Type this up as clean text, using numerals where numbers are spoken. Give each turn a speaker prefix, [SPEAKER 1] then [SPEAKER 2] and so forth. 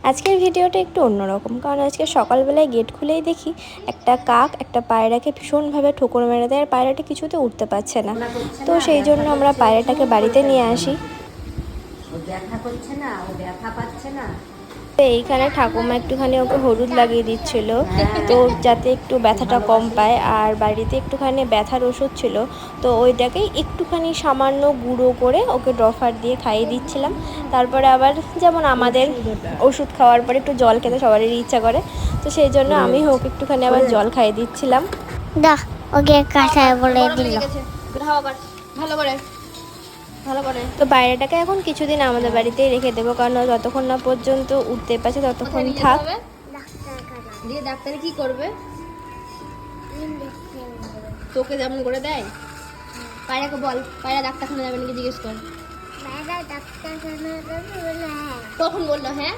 [SPEAKER 1] আজকের ভিডিওটা একটু অন্যরকম, কারণ আজকে সকালবেলায় গেট খুলেই দেখি একটা কাক একটা পায়রাকে ভীষণভাবে ঠোকর মেরে দেয়, আর পায়রাটা কিছুতে উঠতে পারছে না। তো সেই জন্য আমরা পায়রাটাকে বাড়িতে নিয়ে আসি।
[SPEAKER 2] ও ব্যথা করছে না, ও ব্যথা পাচ্ছে না।
[SPEAKER 1] তো এইখানে ঠাকুমা একটুখানি ওকে হলুদ লাগিয়ে দিচ্ছিল, তো যাতে একটু ব্যথাটা কম পায়। আর বাড়িতে একটুখানি ব্যথার ওষুধ ছিল, তো ওইটাকেই একটুখানি সামান্য গুঁড়ো করে ওকে ড্রফার দিয়ে খাইয়ে দিচ্ছিলাম। তারপরে আবার যেমন আমাদের ওষুধ খাওয়ার পরে একটু জল খেতে সবারই ইচ্ছা করে, তো সেই জন্য আমি ওকে একটুখানি আবার জল খাইয়ে দিচ্ছিলাম।
[SPEAKER 3] ওকে কাঁচায় বলে দিল।
[SPEAKER 1] ভালো করে ভালো করে তো পায়রাটাকে এখন কিছুদিন আমাদের বাড়িতেই রেখে দেবো, কারণ ও যতক্ষণ না পর্যন্ত উঠতে পারছে ততক্ষণ থাক। দিয়ে ডাক্তারে কি করবে? তোকে যেমন করে দেয়। পায়রাকে বল, পায়রা ডাক্তারখানা যাবে নাকি জিজ্ঞেস কর। কখন বললো? হ্যাঁ